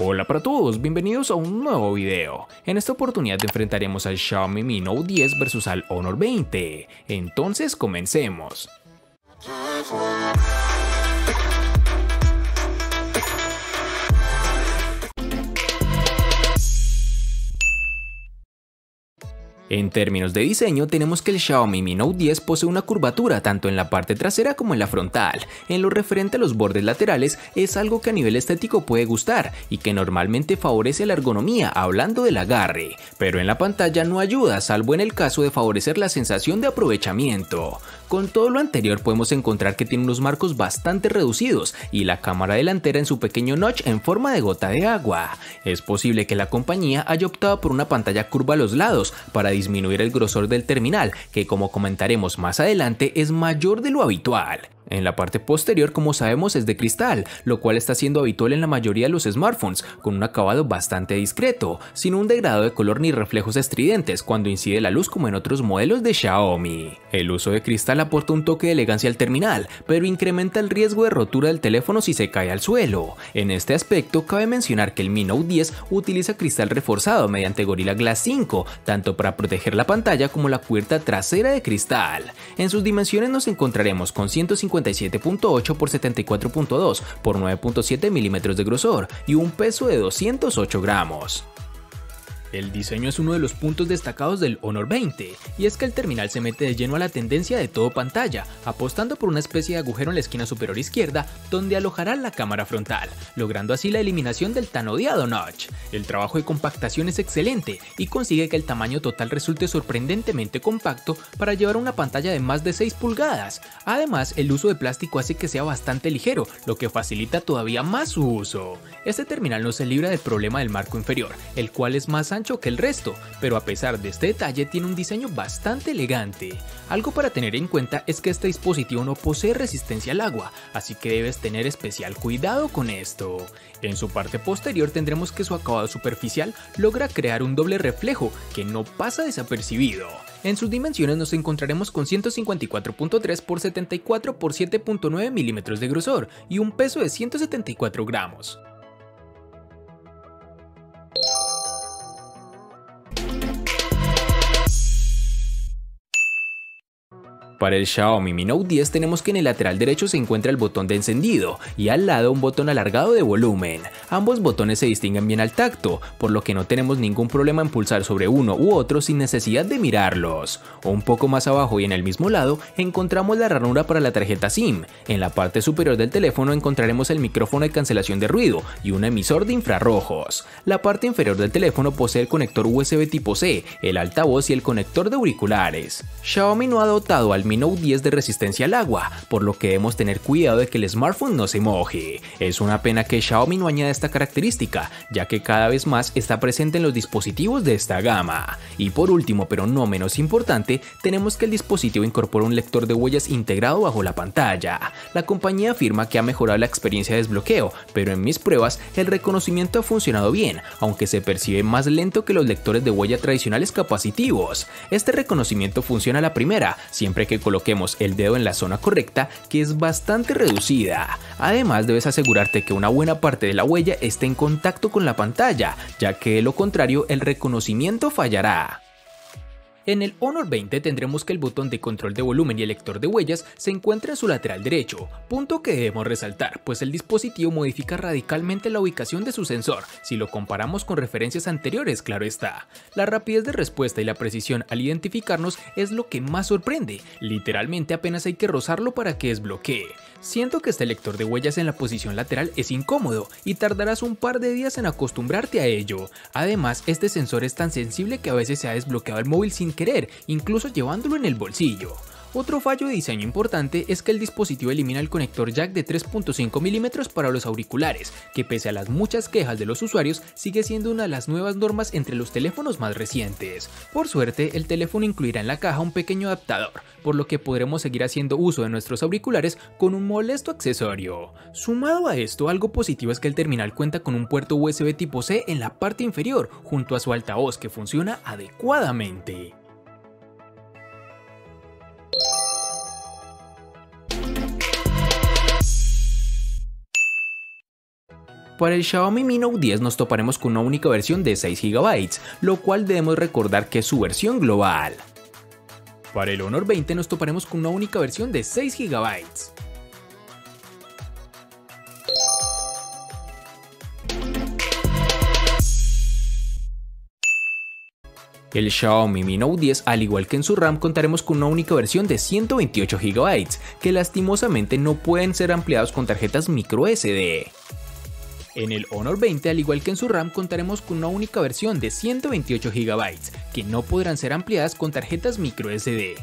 Hola para todos, bienvenidos a un nuevo video. En esta oportunidad enfrentaremos al Xiaomi Mi Note 10 versus al Honor 20. Entonces comencemos. En términos de diseño, tenemos que el Xiaomi Mi Note 10 posee una curvatura tanto en la parte trasera como en la frontal. En lo referente a los bordes laterales, es algo que a nivel estético puede gustar y que normalmente favorece la ergonomía hablando del agarre, pero en la pantalla no ayuda, salvo en el caso de favorecer la sensación de aprovechamiento. Con todo lo anterior podemos encontrar que tiene unos marcos bastante reducidos y la cámara delantera en su pequeño notch en forma de gota de agua. Es posible que la compañía haya optado por una pantalla curva a los lados para disminuir el grosor del terminal, que como comentaremos más adelante es mayor de lo habitual. En la parte posterior, como sabemos, es de cristal, lo cual está siendo habitual en la mayoría de los smartphones, con un acabado bastante discreto, sin un degradado de color ni reflejos estridentes cuando incide la luz como en otros modelos de Xiaomi. El uso de cristal aporta un toque de elegancia al terminal, pero incrementa el riesgo de rotura del teléfono si se cae al suelo. En este aspecto, cabe mencionar que el Mi Note 10 utiliza cristal reforzado mediante Gorilla Glass 5, tanto para proteger la pantalla como la cubierta trasera de cristal. En sus dimensiones nos encontraremos con 157.8 por 74.2 por 9.7 milímetros de grosor y un peso de 208 gramos. El diseño es uno de los puntos destacados del Honor 20, y es que el terminal se mete de lleno a la tendencia de todo pantalla, apostando por una especie de agujero en la esquina superior izquierda donde alojará la cámara frontal, logrando así la eliminación del tan odiado notch. El trabajo de compactación es excelente y consigue que el tamaño total resulte sorprendentemente compacto para llevar una pantalla de más de 6 pulgadas. Además, el uso de plástico hace que sea bastante ligero, lo que facilita todavía más su uso. Este terminal no se libra del problema del marco inferior, el cual es más ancho que el resto, pero a pesar de este detalle tiene un diseño bastante elegante. Algo para tener en cuenta es que este dispositivo no posee resistencia al agua, así que debes tener especial cuidado con esto. En su parte posterior tendremos que su acabado superficial logra crear un doble reflejo que no pasa desapercibido. En sus dimensiones nos encontraremos con 154.3 por 74 por 7.9 milímetros de grosor y un peso de 174 gramos. Para el Xiaomi Mi Note 10 tenemos que en el lateral derecho se encuentra el botón de encendido y al lado un botón alargado de volumen. Ambos botones se distinguen bien al tacto, por lo que no tenemos ningún problema en pulsar sobre uno u otro sin necesidad de mirarlos. Un poco más abajo y en el mismo lado encontramos la ranura para la tarjeta SIM. En la parte superior del teléfono encontraremos el micrófono de cancelación de ruido y un emisor de infrarrojos. La parte inferior del teléfono posee el conector USB tipo C, el altavoz y el conector de auriculares. Xiaomi no ha dotado al Mi Note 10 de resistencia al agua, por lo que debemos tener cuidado de que el smartphone no se moje. Es una pena que Xiaomi no añada esta característica, ya que cada vez más está presente en los dispositivos de esta gama. Y por último, pero no menos importante, tenemos que el dispositivo incorpora un lector de huellas integrado bajo la pantalla. La compañía afirma que ha mejorado la experiencia de desbloqueo, pero en mis pruebas el reconocimiento ha funcionado bien, aunque se percibe más lento que los lectores de huella tradicionales capacitivos. Este reconocimiento funciona a la primera, siempre que coloquemos el dedo en la zona correcta, que es bastante reducida. Además, debes asegurarte que una buena parte de la huella esté en contacto con la pantalla, ya que de lo contrario el reconocimiento fallará. En el Honor 20 tendremos que el botón de control de volumen y el lector de huellas se encuentra en su lateral derecho, punto que debemos resaltar, pues el dispositivo modifica radicalmente la ubicación de su sensor, si lo comparamos con referencias anteriores, claro está. La rapidez de respuesta y la precisión al identificarnos es lo que más sorprende, literalmente apenas hay que rozarlo para que desbloquee. Siento que este lector de huellas en la posición lateral es incómodo y tardarás un par de días en acostumbrarte a ello. Además, este sensor es tan sensible que a veces se ha desbloqueado el móvil sin querer, incluso llevándolo en el bolsillo. Otro fallo de diseño importante es que el dispositivo elimina el conector jack de 3.5 milímetros para los auriculares, que pese a las muchas quejas de los usuarios, sigue siendo una de las nuevas normas entre los teléfonos más recientes. Por suerte, el teléfono incluirá en la caja un pequeño adaptador, por lo que podremos seguir haciendo uso de nuestros auriculares con un molesto accesorio. Sumado a esto, algo positivo es que el terminal cuenta con un puerto USB tipo C en la parte inferior, junto a su altavoz que funciona adecuadamente. Para el Xiaomi Mi Note 10 nos toparemos con una única versión de 6 GB, lo cual debemos recordar que es su versión global. Para el Honor 20 nos toparemos con una única versión de 6 GB. El Xiaomi Mi Note 10, al igual que en su RAM, contaremos con una única versión de 128 GB, que lastimosamente no pueden ser ampliados con tarjetas microSD. En el Honor 20, al igual que en su RAM, contaremos con una única versión de 128 GB, que no podrán ser ampliadas con tarjetas microSD.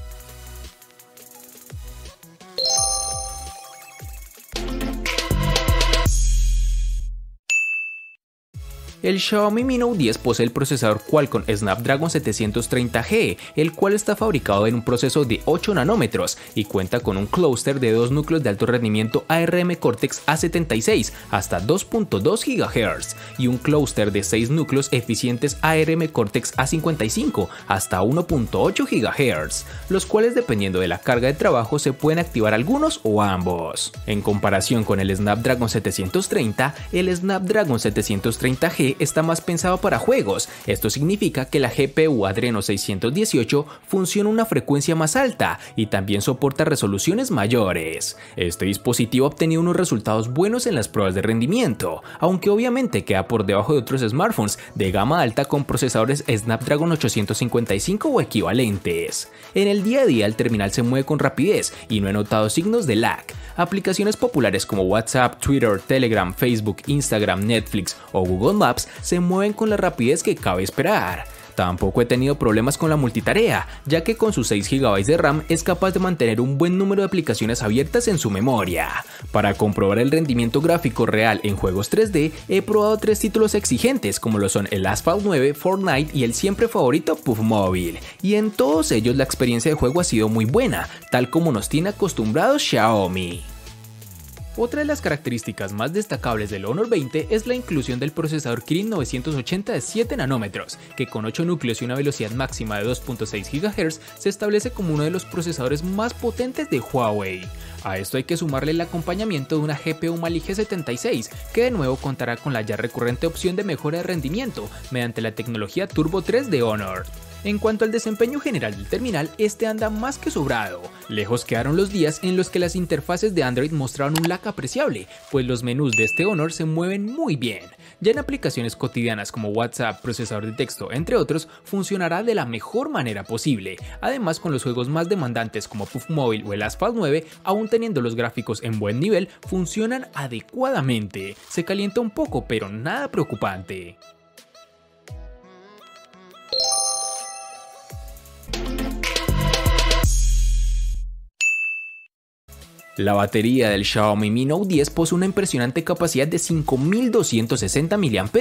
El Xiaomi Mi Note 10 posee el procesador Qualcomm Snapdragon 730G, el cual está fabricado en un proceso de 8 nanómetros y cuenta con un clúster de 2 núcleos de alto rendimiento ARM Cortex A76 hasta 2.2 GHz y un clúster de 6 núcleos eficientes ARM Cortex A55 hasta 1.8 GHz, los cuales dependiendo de la carga de trabajo se pueden activar algunos o ambos. En comparación con el Snapdragon 730, el Snapdragon 730G está más pensado para juegos. Esto significa que la GPU Adreno 618 funciona a una frecuencia más alta y también soporta resoluciones mayores. Este dispositivo ha obtenido unos resultados buenos en las pruebas de rendimiento, aunque obviamente queda por debajo de otros smartphones de gama alta con procesadores Snapdragon 855 o equivalentes. En el día a día el terminal se mueve con rapidez y no he notado signos de lag. Aplicaciones populares como WhatsApp, Twitter, Telegram, Facebook, Instagram, Netflix o Google Maps se mueven con la rapidez que cabe esperar. Tampoco he tenido problemas con la multitarea, ya que con sus 6 GB de RAM es capaz de mantener un buen número de aplicaciones abiertas en su memoria. Para comprobar el rendimiento gráfico real en juegos 3D, he probado 3 títulos exigentes como lo son el Asphalt 9, Fortnite y el siempre favorito PUBG Mobile, y en todos ellos la experiencia de juego ha sido muy buena, tal como nos tiene acostumbrados Xiaomi. Otra de las características más destacables del Honor 20 es la inclusión del procesador Kirin 980 de 7 nanómetros, que con 8 núcleos y una velocidad máxima de 2.6 GHz se establece como uno de los procesadores más potentes de Huawei. A esto hay que sumarle el acompañamiento de una GPU Mali G76, que de nuevo contará con la ya recurrente opción de mejora de rendimiento mediante la tecnología Turbo 3 de Honor. En cuanto al desempeño general del terminal, este anda más que sobrado. Lejos quedaron los días en los que las interfaces de Android mostraron un lag apreciable, pues los menús de este Honor se mueven muy bien. Ya en aplicaciones cotidianas como WhatsApp, procesador de texto, entre otros, funcionará de la mejor manera posible. Además, con los juegos más demandantes como PUBG Mobile o el Asphalt 9, aún teniendo los gráficos en buen nivel, funcionan adecuadamente. Se calienta un poco, pero nada preocupante. La batería del Xiaomi Mi Note 10 posee una impresionante capacidad de 5260 mAh,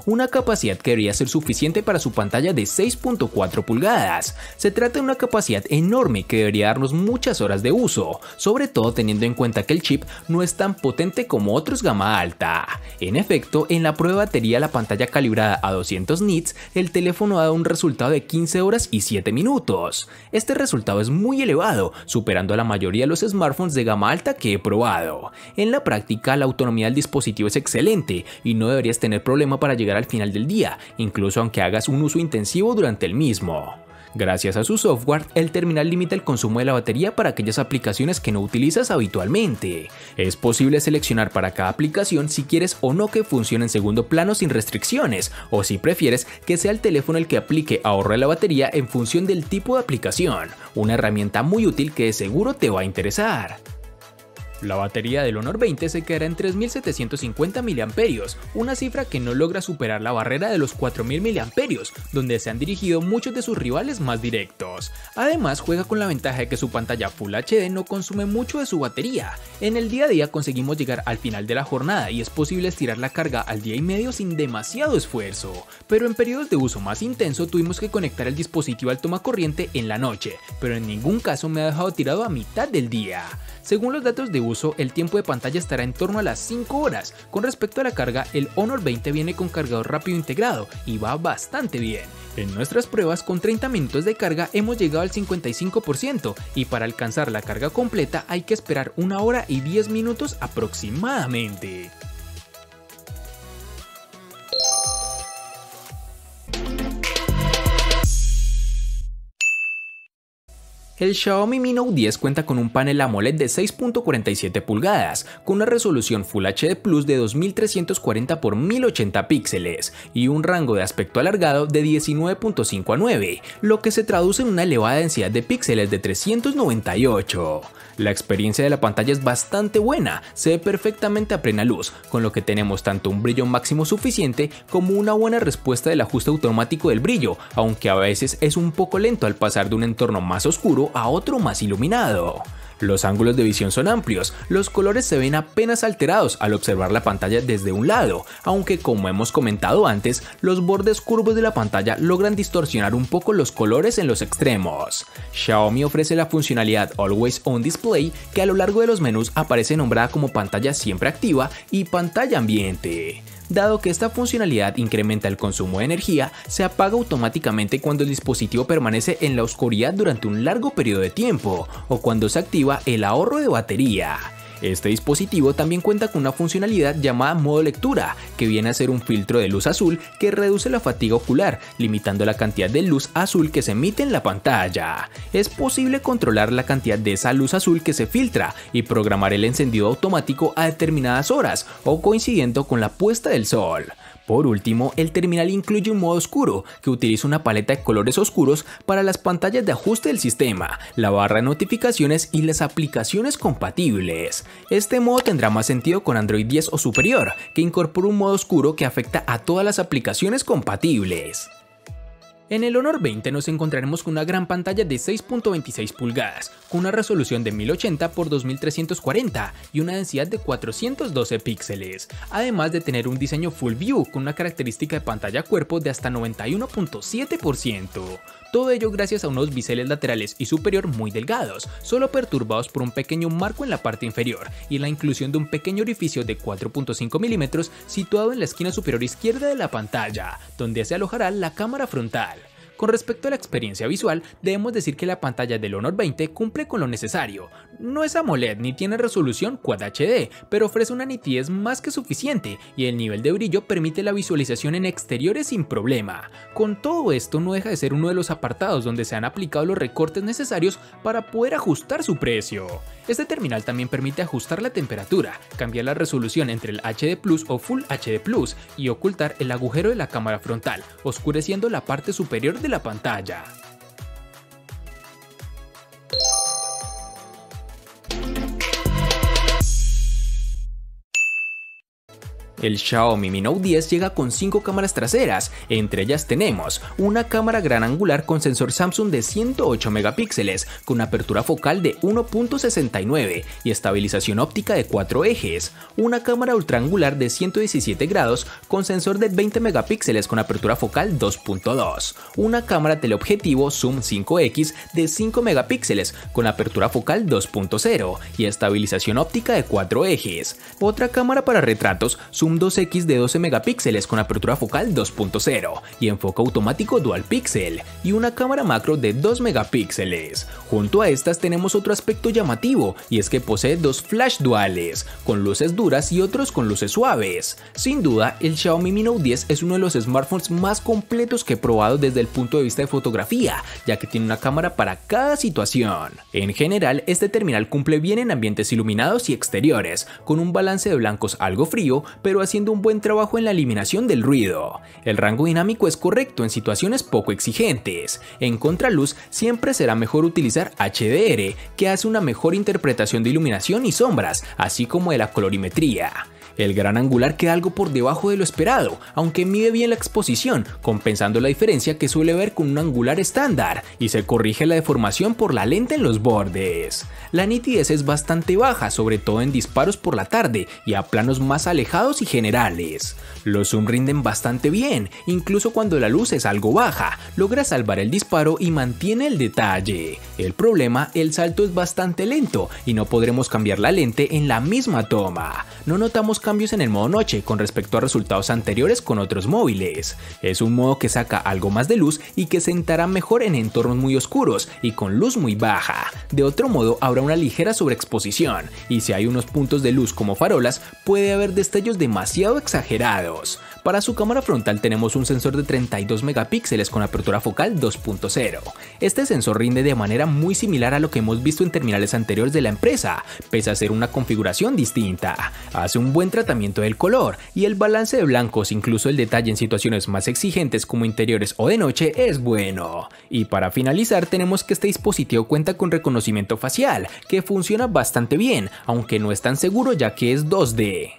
una capacidad que debería ser suficiente para su pantalla de 6.4 pulgadas. Se trata de una capacidad enorme que debería darnos muchas horas de uso, sobre todo teniendo en cuenta que el chip no es tan potente como otros gama alta. En efecto, en la prueba de batería la pantalla calibrada a 200 nits, el teléfono ha dado un resultado de 15 horas y 7 minutos. Este resultado es muy elevado, superando a la mayoría de los smartphones de gama alta que he probado. En la práctica, la autonomía del dispositivo es excelente y no deberías tener problema para llegar al final del día, incluso aunque hagas un uso intensivo durante el mismo. Gracias a su software, el terminal limita el consumo de la batería para aquellas aplicaciones que no utilizas habitualmente. Es posible seleccionar para cada aplicación si quieres o no que funcione en segundo plano sin restricciones, o si prefieres que sea el teléfono el que aplique ahorro de la batería en función del tipo de aplicación, una herramienta muy útil que de seguro te va a interesar. La batería del Honor 20 se quedará en 3750 mAh, una cifra que no logra superar la barrera de los 4000 mAh, donde se han dirigido muchos de sus rivales más directos. Además, juega con la ventaja de que su pantalla Full HD no consume mucho de su batería. En el día a día conseguimos llegar al final de la jornada y es posible estirar la carga al día y medio sin demasiado esfuerzo, pero en periodos de uso más intenso tuvimos que conectar el dispositivo al tomacorriente en la noche, pero en ningún caso me ha dejado tirado a mitad del día. Según los datos de uso, el tiempo de pantalla estará en torno a las 5 horas. Con respecto a la carga, el Honor 20 viene con cargador rápido integrado y va bastante bien. En nuestras pruebas, con 30 minutos de carga hemos llegado al 55% y para alcanzar la carga completa hay que esperar 1 hora y 10 minutos aproximadamente. El Xiaomi Mi Note 10 cuenta con un panel AMOLED de 6.47 pulgadas, con una resolución Full HD Plus de 2340 x 1080 píxeles y un rango de aspecto alargado de 19.5 a 9, lo que se traduce en una elevada densidad de píxeles de 398. La experiencia de la pantalla es bastante buena, se ve perfectamente a plena luz, con lo que tenemos tanto un brillo máximo suficiente como una buena respuesta del ajuste automático del brillo, aunque a veces es un poco lento al pasar de un entorno más oscuro a otro más iluminado. Los ángulos de visión son amplios, los colores se ven apenas alterados al observar la pantalla desde un lado, aunque como hemos comentado antes, los bordes curvos de la pantalla logran distorsionar un poco los colores en los extremos. Xiaomi ofrece la funcionalidad Always On Display, que a lo largo de los menús aparece nombrada como pantalla siempre activa y pantalla ambiente. Dado que esta funcionalidad incrementa el consumo de energía, se apaga automáticamente cuando el dispositivo permanece en la oscuridad durante un largo periodo de tiempo, o cuando se activa el ahorro de batería. Este dispositivo también cuenta con una funcionalidad llamada modo lectura, que viene a ser un filtro de luz azul que reduce la fatiga ocular, limitando la cantidad de luz azul que se emite en la pantalla. Es posible controlar la cantidad de esa luz azul que se filtra y programar el encendido automático a determinadas horas o coincidiendo con la puesta del sol. Por último, el terminal incluye un modo oscuro, que utiliza una paleta de colores oscuros para las pantallas de ajuste del sistema, la barra de notificaciones y las aplicaciones compatibles. Este modo tendrá más sentido con Android 10 o superior, que incorpora un modo oscuro que afecta a todas las aplicaciones compatibles. En el Honor 20 nos encontraremos con una gran pantalla de 6.26 pulgadas, con una resolución de 1080 x 2340 y una densidad de 412 píxeles, además de tener un diseño Full View con una característica de pantalla cuerpo de hasta 91.7%. Todo ello gracias a unos biseles laterales y superior muy delgados, solo perturbados por un pequeño marco en la parte inferior y la inclusión de un pequeño orificio de 4.5 mm situado en la esquina superior izquierda de la pantalla, donde se alojará la cámara frontal. Con respecto a la experiencia visual, debemos decir que la pantalla del Honor 20 cumple con lo necesario. No es AMOLED ni tiene resolución Quad HD, pero ofrece una nitidez más que suficiente y el nivel de brillo permite la visualización en exteriores sin problema. Con todo esto no deja de ser uno de los apartados donde se han aplicado los recortes necesarios para poder ajustar su precio. Este terminal también permite ajustar la temperatura, cambiar la resolución entre el HD Plus o Full HD Plus y ocultar el agujero de la cámara frontal, oscureciendo la parte superior de la pantalla. El Xiaomi Mi Note 10 llega con 5 cámaras traseras, entre ellas tenemos una cámara gran angular con sensor Samsung de 108 megapíxeles, con apertura focal de 1.69 y estabilización óptica de 4 ejes, una cámara ultraangular de 117 grados con sensor de 20 megapíxeles con apertura focal 2.2, una cámara teleobjetivo Zoom 5X de 5 megapíxeles con apertura focal 2.0 y estabilización óptica de 4 ejes, otra cámara para retratos Zoom 2X de 12 megapíxeles con apertura focal 2.0 y enfoque automático dual pixel y una cámara macro de 2 megapíxeles. Junto a estas tenemos otro aspecto llamativo y es que posee dos flash duales, con luces duras y otros con luces suaves. Sin duda, el Xiaomi Mi Note 10 es uno de los smartphones más completos que he probado desde el punto de vista de fotografía, ya que tiene una cámara para cada situación. En general, este terminal cumple bien en ambientes iluminados y exteriores, con un balance de blancos algo frío, pero haciendo un buen trabajo en la eliminación del ruido. El rango dinámico es correcto en situaciones poco exigentes. En contraluz siempre será mejor utilizar HDR, que hace una mejor interpretación de iluminación y sombras, así como de la colorimetría. El gran angular queda algo por debajo de lo esperado, aunque mide bien la exposición, compensando la diferencia que suele ver con un angular estándar, y se corrige la deformación por la lente en los bordes. La nitidez es bastante baja, sobre todo en disparos por la tarde y a planos más alejados y generales. Los zoom rinden bastante bien, incluso cuando la luz es algo baja, logra salvar el disparo y mantiene el detalle. El problema, el salto es bastante lento y no podremos cambiar la lente en la misma toma. No notamos cambios en el modo noche con respecto a resultados anteriores con otros móviles. Es un modo que saca algo más de luz y que sentará mejor en entornos muy oscuros y con luz muy baja. De otro modo habrá una ligera sobreexposición y si hay unos puntos de luz como farolas puede haber destellos demasiado exagerados. Para su cámara frontal tenemos un sensor de 32 megapíxeles con apertura focal 2.0. Este sensor rinde de manera muy similar a lo que hemos visto en terminales anteriores de la empresa, pese a ser una configuración distinta. Hace un buen tratamiento del color y el balance de blancos, incluso el detalle en situaciones más exigentes como interiores o de noche, es bueno. Y para finalizar tenemos que este dispositivo cuenta con reconocimiento facial, que funciona bastante bien, aunque no es tan seguro ya que es 2D.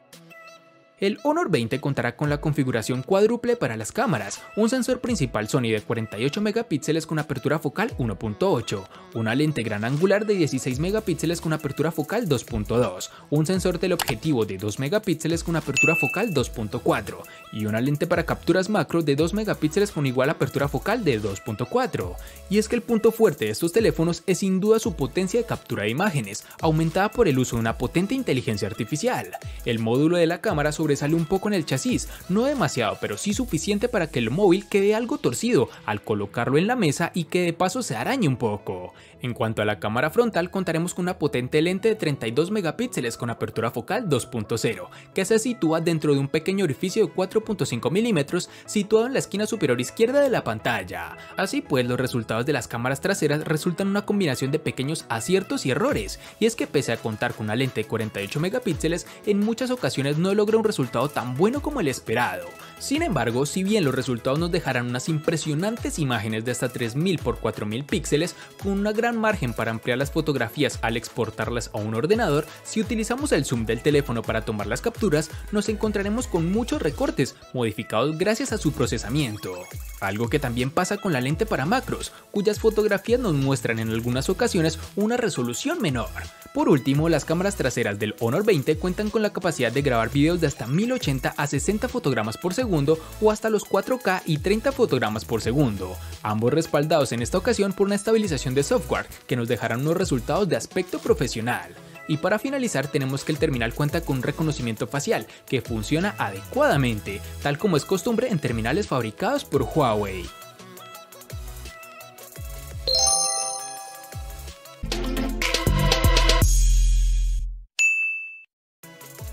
El Honor 20 contará con la configuración cuádruple para las cámaras, un sensor principal Sony de 48 megapíxeles con apertura focal 1.8, una lente gran angular de 16 megapíxeles con apertura focal 2.2, un sensor teleobjetivo de 2 megapíxeles con apertura focal 2.4 y una lente para capturas macro de 2 megapíxeles con igual apertura focal de 2.4. Y es que el punto fuerte de estos teléfonos es sin duda su potencia de captura de imágenes, aumentada por el uso de una potente inteligencia artificial. El módulo de la cámara sobresale un poco en el chasis, no demasiado pero sí suficiente para que el móvil quede algo torcido al colocarlo en la mesa y que de paso se arañe un poco. En cuanto a la cámara frontal contaremos con una potente lente de 32 megapíxeles con apertura focal 2.0 que se sitúa dentro de un pequeño orificio de 4.5 milímetros situado en la esquina superior izquierda de la pantalla. Así pues, los resultados de las cámaras traseras resultan una combinación de pequeños aciertos y errores, y es que pese a contar con una lente de 48 megapíxeles, en muchas ocasiones no logra un resultado tan bueno como el esperado. Sin embargo, si bien los resultados nos dejarán unas impresionantes imágenes de hasta 3000 x 4000 píxeles con una gran margen para ampliar las fotografías al exportarlas a un ordenador, si utilizamos el zoom del teléfono para tomar las capturas, nos encontraremos con muchos recortes modificados gracias a su procesamiento. Algo que también pasa con la lente para macros, cuyas fotografías nos muestran en algunas ocasiones una resolución menor. Por último, las cámaras traseras del Honor 20 cuentan con la capacidad de grabar videos de hasta 1080 a 60 fotogramas por segundo o hasta los 4K y 30 fotogramas por segundo, ambos respaldados en esta ocasión por una estabilización de software que nos dejarán unos resultados de aspecto profesional. Y para finalizar tenemos que el terminal cuenta con un reconocimiento facial que funciona adecuadamente, tal como es costumbre en terminales fabricados por Huawei.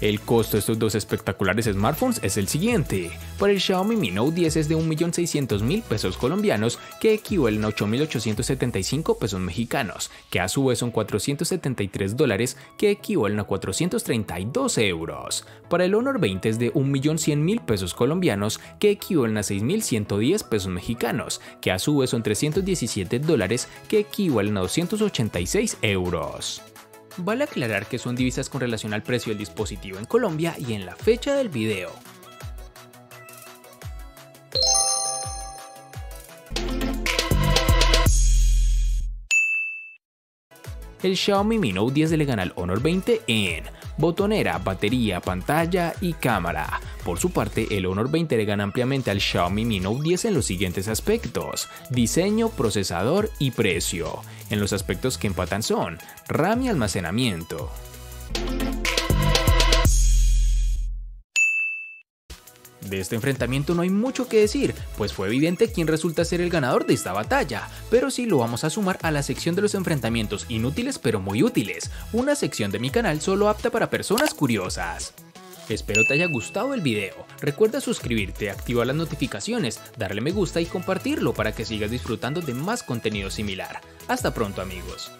El costo de estos dos espectaculares smartphones es el siguiente. Para el Xiaomi Mi Note 10 es de 1.600.000 pesos colombianos, que equivalen a 8.875 pesos mexicanos, que a su vez son $473, que equivalen a 432 euros. Para el Honor 20 es de 1.100.000 pesos colombianos, que equivalen a 6.110 pesos mexicanos, que a su vez son $317, que equivalen a 286 euros. Vale aclarar que son divisas con relación al precio del dispositivo en Colombia y en la fecha del video. El Xiaomi Mi Note 10 le gana al Honor 20 en botonera, batería, pantalla y cámara. Por su parte, el Honor 20 le gana ampliamente al Xiaomi Mi Note 10 en los siguientes aspectos: diseño, procesador y precio. En los aspectos que empatan son RAM y almacenamiento. De este enfrentamiento no hay mucho que decir, pues fue evidente quién resulta ser el ganador de esta batalla, pero sí lo vamos a sumar a la sección de los enfrentamientos inútiles pero muy útiles, una sección de mi canal solo apta para personas curiosas. Espero te haya gustado el video, recuerda suscribirte, activar las notificaciones, darle me gusta y compartirlo para que sigas disfrutando de más contenido similar. Hasta pronto amigos.